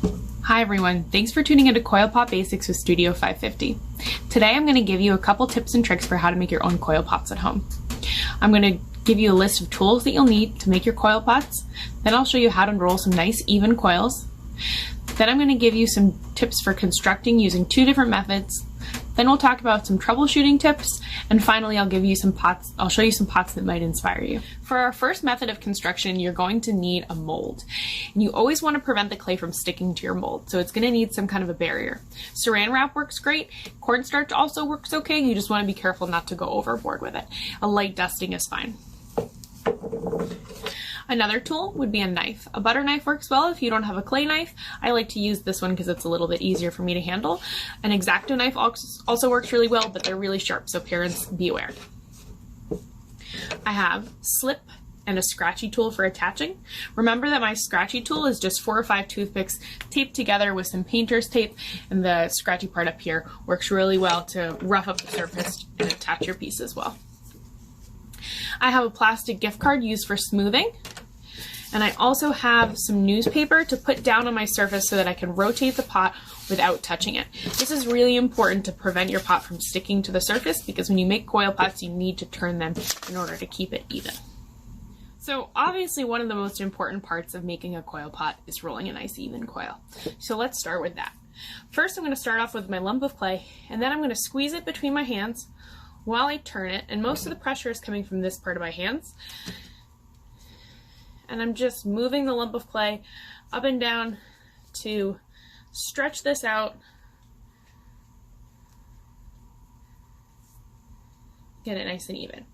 Hi everyone, thanks for tuning into Coil Pot Basics with Studio 550. Today I'm going to give you a couple tips and tricks for how to make your own coil pots at home. I'm going to give you a list of tools that you'll need to make your coil pots. Then I'll show you how to roll some nice even coils. Then I'm going to give you some tips for constructing using two different methods. Then we'll talk about some troubleshooting tips, and finally I'll show you some pots that might inspire you. For our first method of construction, you're going to need a mold. And you always want to prevent the clay from sticking to your mold, so it's going to need some kind of a barrier. Saran wrap works great, cornstarch also works okay, you just want to be careful not to go overboard with it. A light dusting is fine. Another tool would be a knife. A butter knife works well if you don't have a clay knife. I like to use this one because it's a little bit easier for me to handle. An X-Acto knife also works really well, but they're really sharp, so parents beware. I have slip and a scratchy tool for attaching. Remember that my scratchy tool is just 4 or 5 toothpicks taped together with some painter's tape, and the scratchy part up here works really well to rough up the surface and attach your piece as well. I have a plastic gift card used for smoothing, and I also have some newspaper to put down on my surface so that I can rotate the pot without touching it. This is really important to prevent your pot from sticking to the surface, because when you make coil pots you need to turn them in order to keep it even. So obviously one of the most important parts of making a coil pot is rolling a nice even coil. So let's start with that. First I'm going to start off with my lump of clay, and then I'm going to squeeze it between my hands while I turn it, and most of the pressure is coming from this part of my hands. And I'm just moving the lump of clay up and down to stretch this out, get it nice and even.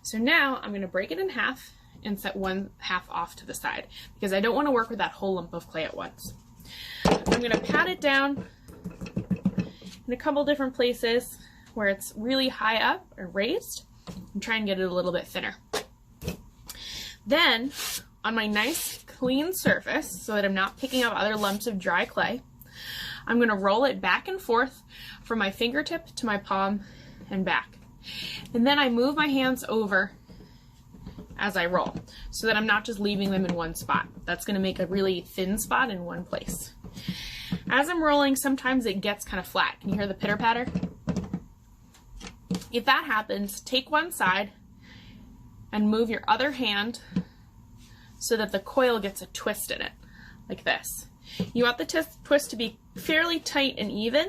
So now I'm going to break it in half and set one half off to the side, because I don't want to work with that whole lump of clay at once. I'm going to pat it down in a couple different places where it's really high up or raised, and try and get it a little bit thinner. Then on my nice clean surface, so that I'm not picking up other lumps of dry clay, I'm going to roll it back and forth from my fingertip to my palm and back. And then I move my hands over as I roll, so that I'm not just leaving them in one spot. That's going to make a really thin spot in one place. As I'm rolling, sometimes it gets kind of flat. Can you hear the pitter patter? If that happens, take one side and move your other hand so that the coil gets a twist in it, like this. You want the twist to be fairly tight and even,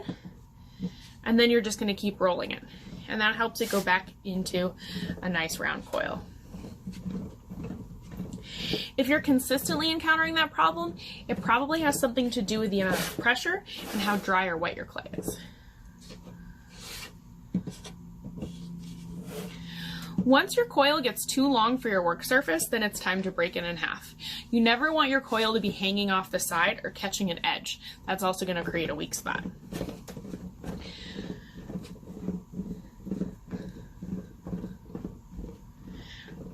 and then you're just going to keep rolling it. And that helps it go back into a nice round coil. If you're consistently encountering that problem, it probably has something to do with the amount of pressure and how dry or wet your clay is. Once your coil gets too long for your work surface, then it's time to break it in half. You never want your coil to be hanging off the side or catching an edge. That's also going to create a weak spot.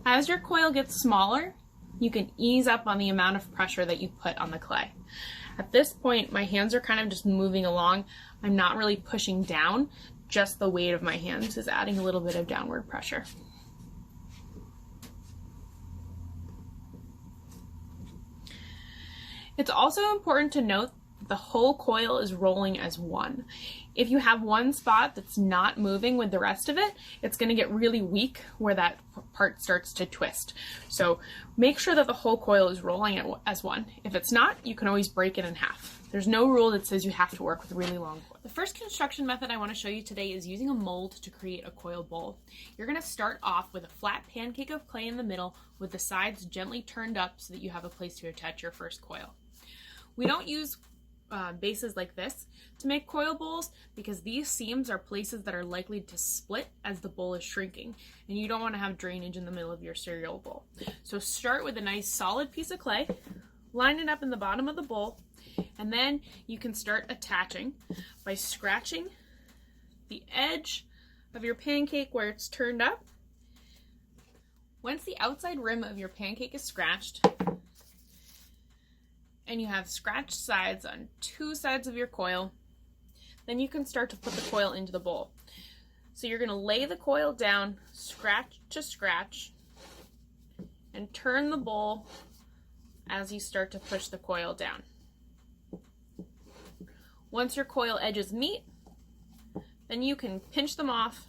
As your coil gets smaller, you can ease up on the amount of pressure that you put on the clay. At this point, my hands are kind of just moving along. I'm not really pushing down, just the weight of my hands is adding a little bit of downward pressure. It's also important to note that the whole coil is rolling as one. If you have one spot that's not moving with the rest of it, it's going to get really weak where that part starts to twist. So make sure that the whole coil is rolling as one. If it's not, you can always break it in half. There's no rule that says you have to work with a really long coil. The first construction method I want to show you today is using a mold to create a coil bowl. You're going to start off with a flat pancake of clay in the middle with the sides gently turned up so that you have a place to attach your first coil. We don't use bases like this to make coil bowls, because these seams are places that are likely to split as the bowl is shrinking, and you don't want to have drainage in the middle of your cereal bowl. So start with a nice solid piece of clay, line it up in the bottom of the bowl, and then you can start attaching by scratching the edge of your pancake where it's turned up. Once the outside rim of your pancake is scratched, and you have scratched sides on 2 sides of your coil, then you can start to put the coil into the bowl. So you're going to lay the coil down, scratch to scratch, and turn the bowl as you start to push the coil down. Once your coil edges meet, then you can pinch them off,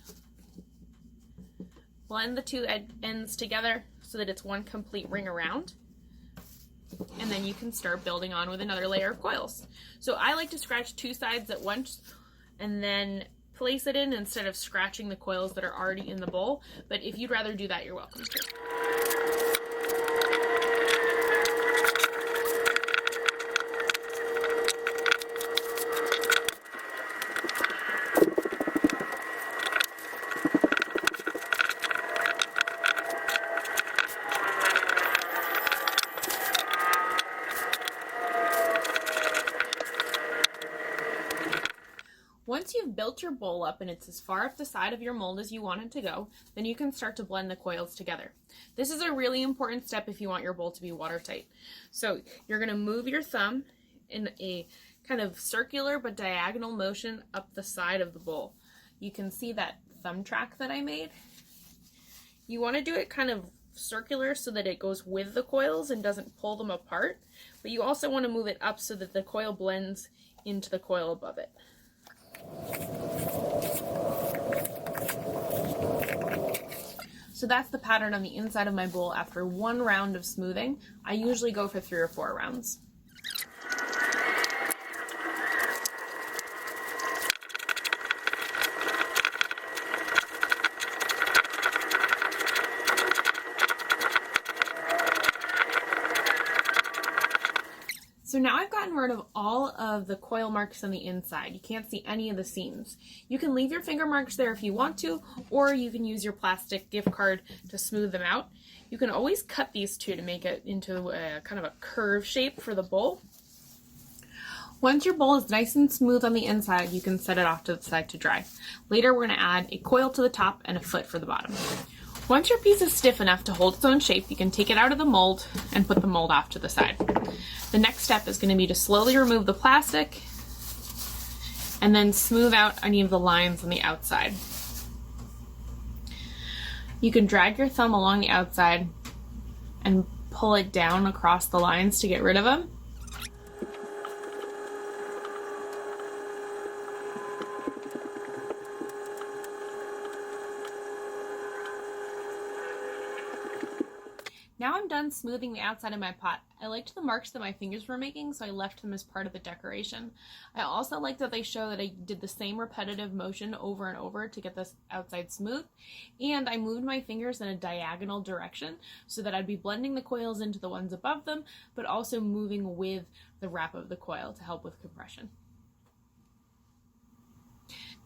blend the two ends together so that it's one complete ring around, and then you can start building on with another layer of coils. So I like to scratch two sides at once and then place it in instead of scratching the coils that are already in the bowl, but if you'd rather do that, you're welcome to. Once you've built your bowl up and it's as far up the side of your mold as you want it to go, then you can start to blend the coils together. This is a really important step if you want your bowl to be watertight. So you're going to move your thumb in a kind of circular but diagonal motion up the side of the bowl. You can see that thumb track that I made. You want to do it kind of circular so that it goes with the coils and doesn't pull them apart, but you also want to move it up so that the coil blends into the coil above it. So that's the pattern on the inside of my bowl after one round of smoothing. I usually go for 3 or 4 rounds. So now I've gotten rid of all of the coil marks on the inside. You can't see any of the seams. You can leave your finger marks there if you want to, or you can use your plastic gift card to smooth them out. You can always cut these two to make it into a kind of a curve shape for the bowl. Once your bowl is nice and smooth on the inside, you can set it off to the side to dry. Later, we're going to add a coil to the top and a foot for the bottom. Once your piece is stiff enough to hold its own shape, you can take it out of the mold and put the mold off to the side. The next step is going to be to slowly remove the plastic and then smooth out any of the lines on the outside. You can drag your thumb along the outside and pull it down across the lines to get rid of them. Now I'm done smoothing the outside of my pot. I liked the marks that my fingers were making, so I left them as part of the decoration. I also like that they show that I did the same repetitive motion over and over to get this outside smooth, and I moved my fingers in a diagonal direction so that I'd be blending the coils into the ones above them, but also moving with the wrap of the coil to help with compression.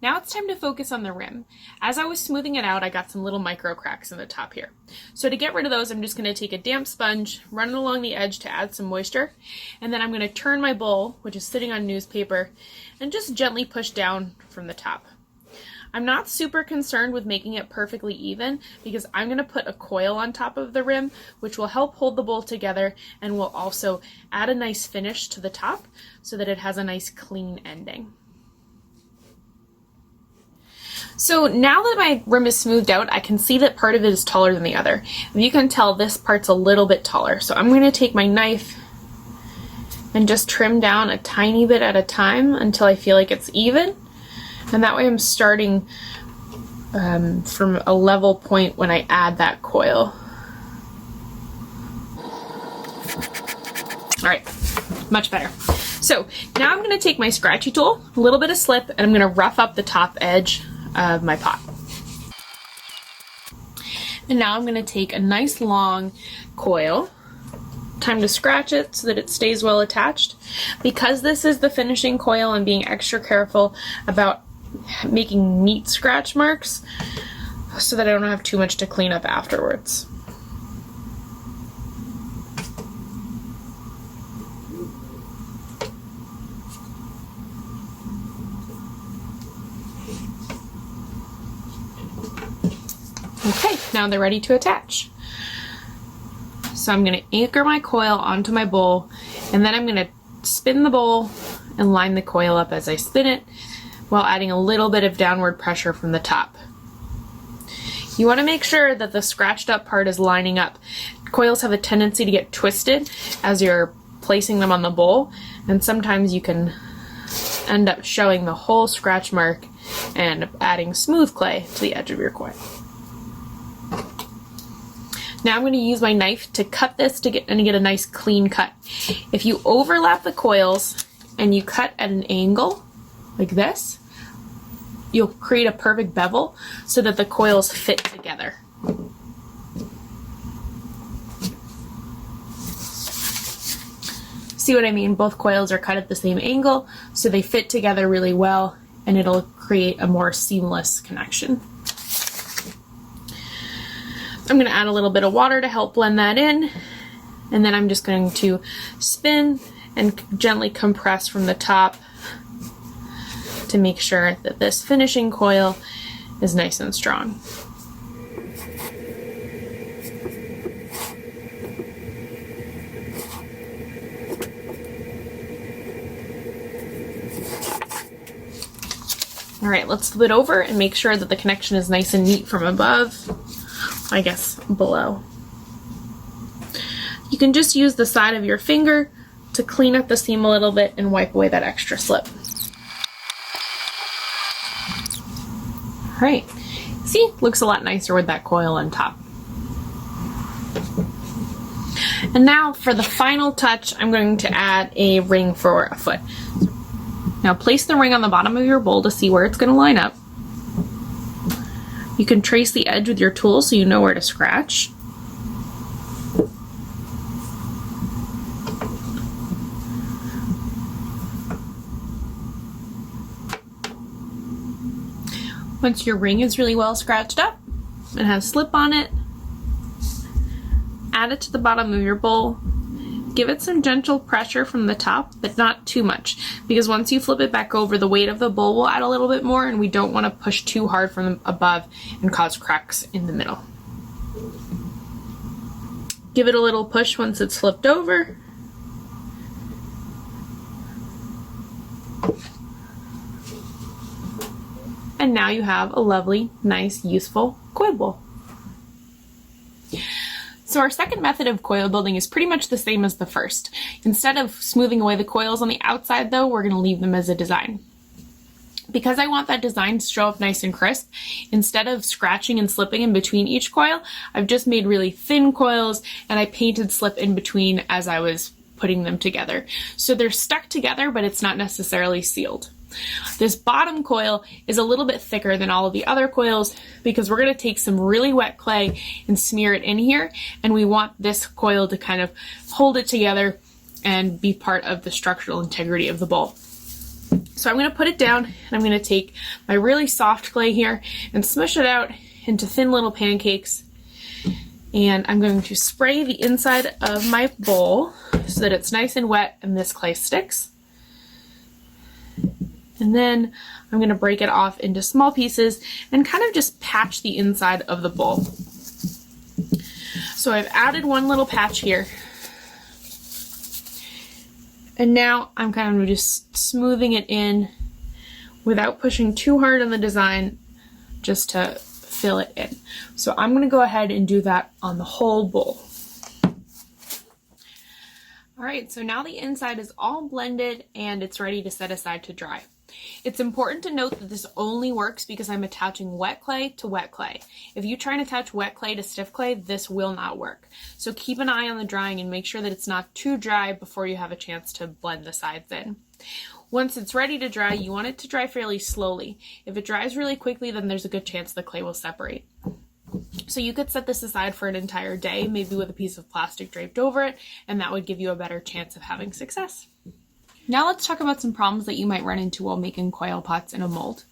Now it's time to focus on the rim. As I was smoothing it out, I got some little micro cracks in the top here. So to get rid of those, I'm just going to take a damp sponge, run it along the edge to add some moisture, and then I'm going to turn my bowl, which is sitting on newspaper, and just gently push down from the top. I'm not super concerned with making it perfectly even because I'm going to put a coil on top of the rim, which will help hold the bowl together and will also add a nice finish to the top so that it has a nice clean ending. So now that my rim is smoothed out, I can see that part of it is taller than the other. And you can tell this part's a little bit taller. So I'm going to take my knife and just trim down a tiny bit at a time until I feel like it's even. And that way I'm starting from a level point when I add that coil. All right, much better. So now I'm going to take my scratchy tool, a little bit of slip, and I'm going to rough up the top edge of my pot. And now I'm going to take a nice long coil. Time to scratch it so that it stays well attached. Because this is the finishing coil, I'm being extra careful about making neat scratch marks so that I don't have too much to clean up afterwards. Okay, now they're ready to attach. So I'm going to anchor my coil onto my bowl, and then I'm going to spin the bowl and line the coil up as I spin it, while adding a little bit of downward pressure from the top. You want to make sure that the scratched up part is lining up. Coils have a tendency to get twisted as you're placing them on the bowl, and sometimes you can end up showing the whole scratch mark and adding smooth clay to the edge of your coil. Now I'm going to use my knife to cut this to get a nice clean cut. If you overlap the coils and you cut at an angle like this, you'll create a perfect bevel so that the coils fit together. See what I mean? Both coils are cut at the same angle, so they fit together really well, and it'll create a more seamless connection. I'm going to add a little bit of water to help blend that in, and then I'm just going to spin and gently compress from the top to make sure that this finishing coil is nice and strong. All right, let's flip it over and make sure that the connection is nice and neat from above, I guess below. You can just use the side of your finger to clean up the seam a little bit and wipe away that extra slip. All right, see, looks a lot nicer with that coil on top. And now for the final touch, I'm going to add a ring for a foot. Now place the ring on the bottom of your bowl to see where it's going to line up. You can trace the edge with your tool so you know where to scratch. Once your ring is really well scratched up and has slip on it, add it to the bottom of your bowl. Give it some gentle pressure from the top, but not too much, because once you flip it back over, the weight of the bowl will add a little bit more, and we don't want to push too hard from above and cause cracks in the middle. Give it a little push once it's flipped over. And now you have a lovely, nice, useful coil bowl. So our second method of coil building is pretty much the same as the first. Instead of smoothing away the coils on the outside though, we're going to leave them as a design. Because I want that design to show up nice and crisp, instead of scratching and slipping in between each coil, I've just made really thin coils and I painted slip in between as I was putting them together. So they're stuck together, but it's not necessarily sealed. This bottom coil is a little bit thicker than all of the other coils because we're going to take some really wet clay and smear it in here, and we want this coil to kind of hold it together and be part of the structural integrity of the bowl. So I'm going to put it down and I'm going to take my really soft clay here and smush it out into thin little pancakes, and I'm going to spray the inside of my bowl so that it's nice and wet and this clay sticks. And then I'm going to break it off into small pieces and kind of just patch the inside of the bowl. So I've added one little patch here. And now I'm kind of just smoothing it in without pushing too hard on the design, just to fill it in. So I'm going to go ahead and do that on the whole bowl. All right, so now the inside is all blended and it's ready to set aside to dry. It's important to note that this only works because I'm attaching wet clay to wet clay. If you try and attach wet clay to stiff clay, this will not work. So keep an eye on the drying and make sure that it's not too dry before you have a chance to blend the sides in. Once it's ready to dry, you want it to dry fairly slowly. If it dries really quickly, then there's a good chance the clay will separate. So you could set this aside for an entire day, maybe with a piece of plastic draped over it, and that would give you a better chance of having success. Now let's talk about some problems that you might run into while making coil pots in a mold.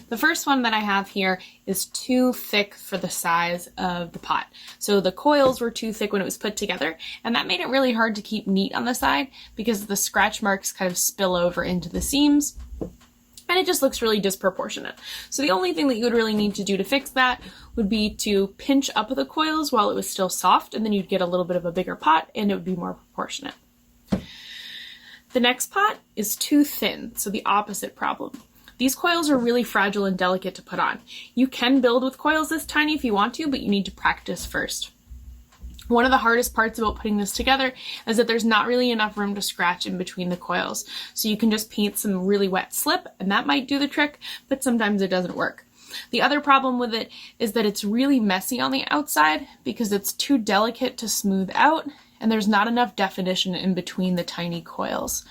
The first one that I have here is too thick for the size of the pot. So the coils were too thick when it was put together, and that made it really hard to keep neat on the side because the scratch marks kind of spill over into the seams, and it just looks really disproportionate. So the only thing that you would really need to do to fix that would be to pinch up the coils while it was still soft, and then you'd get a little bit of a bigger pot and it would be more proportionate. The next pot is too thin, so the opposite problem. These coils are really fragile and delicate to put on. You can build with coils this tiny if you want to, but you need to practice first. One of the hardest parts about putting this together is that there's not really enough room to scratch in between the coils. So you can just paint some really wet slip and that might do the trick, but sometimes it doesn't work. The other problem with it is that it's really messy on the outside because it's too delicate to smooth out and there's not enough definition in between the tiny coils.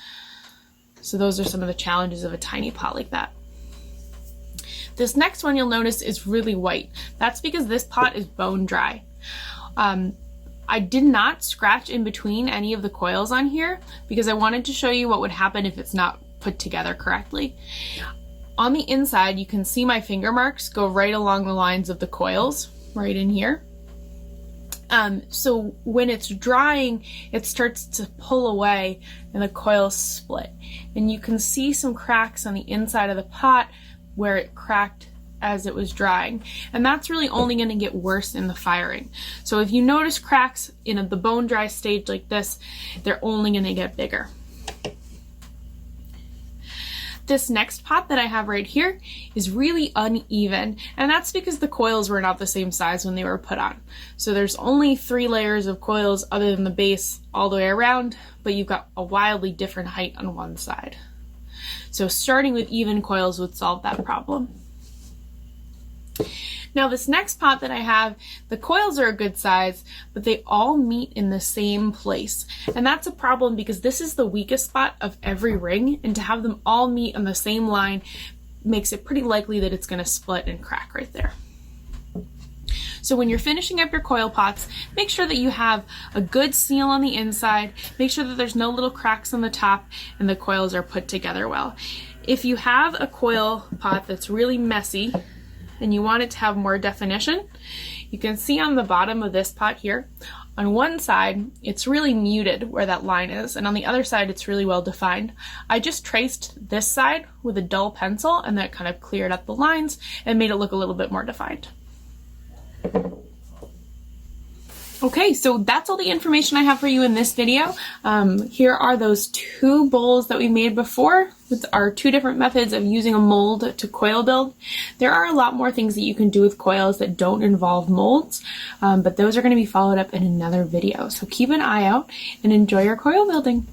So those are some of the challenges of a tiny pot like that. This next one you'll notice is really white. That's because this pot is bone dry. I did not scratch in between any of the coils on here because I wanted to show you what would happen if it's not put together correctly. On the inside, you can see my finger marks go right along the lines of the coils, right in here. So when it's drying, it starts to pull away and the coils split. And you can see some cracks on the inside of the pot where it cracked as it was drying. And that's really only going to get worse in the firing. So if you notice cracks in the bone dry stage like this, they're only going to get bigger. This next pot that I have right here is really uneven, and that's because the coils were not the same size when they were put on. So there's only 3 layers of coils other than the base all the way around, but you've got a wildly different height on one side. So starting with even coils would solve that problem. Now this next pot that I have, the coils are a good size, but they all meet in the same place. And that's a problem because this is the weakest spot of every ring, and to have them all meet on the same line makes it pretty likely that it's going to split and crack right there. So when you're finishing up your coil pots, make sure that you have a good seal on the inside, make sure that there's no little cracks on the top, and the coils are put together well. If you have a coil pot that's really messy, and you want it to have more definition, you can see on the bottom of this pot here, on one side it's really muted where that line is, and on the other side it's really well defined. I just traced this side with a dull pencil and that kind of cleared up the lines and made it look a little bit more defined. Okay, so that's all the information I have for you in this video. Here are those 2 bowls that we made before with our 2 different methods of using a mold to coil build. There are a lot more things that you can do with coils that don't involve molds, but those are going to be followed up in another video. So keep an eye out and enjoy your coil building.